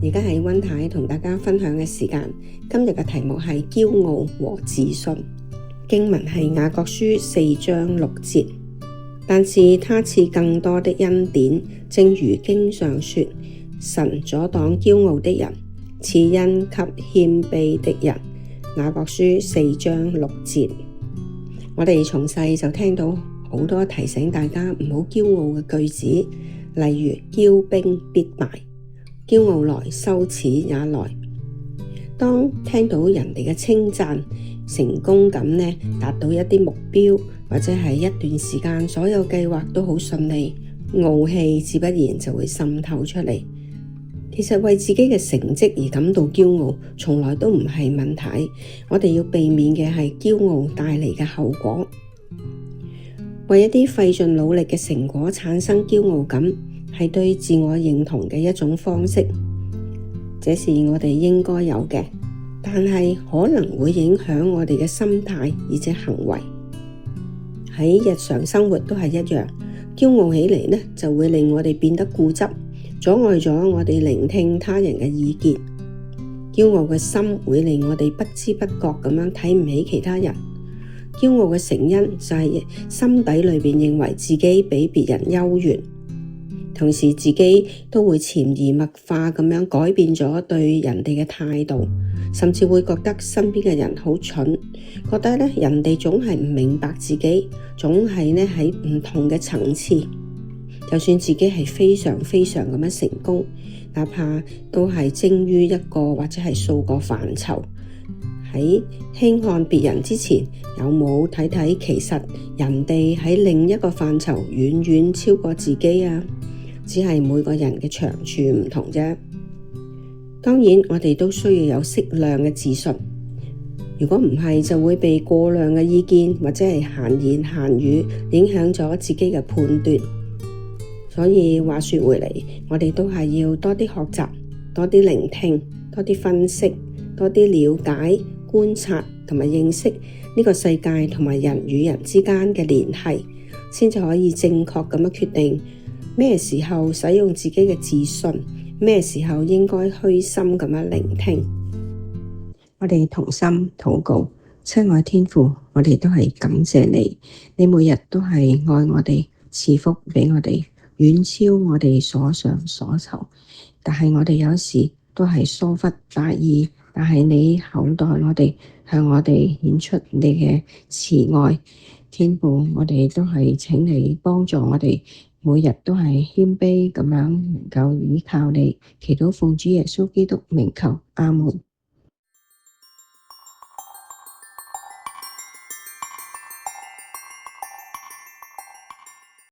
而家係溫太同大家分享嘅時間，今日嘅題目係驕傲和自信。經文係雅各書4章6節，但是他賜更多的恩典，正如經上說，神阻擋驕傲的人，賜恩給謙卑的人。雅各書4章6節，我哋從細就聽到好多提醒大家唔好驕傲嘅句子，例如驕兵必敗。驕傲來，羞恥也來。當聽到人哋嘅稱讚、成功感呢，達到一啲目標，或者係一段時間所有計劃都好順利，傲氣自不然就會滲透出嚟。其實為自己嘅成績而感到驕傲，從來都唔係問題。我哋要避免嘅係驕傲帶嚟嘅後果。為一啲費盡努力嘅成果產生驕傲感，係對自我認同嘅一種方式，這是我哋應該有嘅，但係可能會影響我哋嘅心態而且行為。喺日常生活都係一樣，驕傲起嚟呢，就會令我哋變得固執，阻礙咗我哋聆聽他人嘅意見。驕傲嘅心會令我哋不知不覺咁樣睇唔起其他人。驕傲嘅成因就係心底裏邊認為自己比別人優越。同時自己都會潛移默化咁樣改變咗對人哋嘅態度，甚至會覺得身邊嘅人好蠢，覺得咧人哋總係唔明白自己，總係咧喺唔同嘅層次。就算自己係非常非常咁樣成功，哪怕都係精於一個或者係數個範疇。喺輕看別人之前，有冇睇睇其實人哋喺另一個範疇遠遠超過自己啊？只係每個人嘅長處唔同啫。當然，我哋都需要有適量嘅自信。如果唔係，就會被過量嘅意見或者係閒言閒語影響咗自己嘅判斷。所以話說回嚟，我哋都係要多啲學習，多啲聆聽，多啲分析，多啲了解、觀察同埋認識呢個世界同埋人與人之間嘅聯繫，先至可以正確咁樣決定咩時候使用自己嘅自信，咩時候應該虛心咁樣聆聽。我哋同心禱告，親愛天父，我哋都係感謝你，你每日都係愛我哋，賜福俾我哋，遠超我哋所想所求。但係我哋有時都係疏忽大意，但係你厚待我哋，向我哋顯出你嘅慈愛。天父，我哋都係請你幫助我哋，每日都係謙卑咁樣能夠依靠你，祈禱奉主耶穌基督名求，阿門。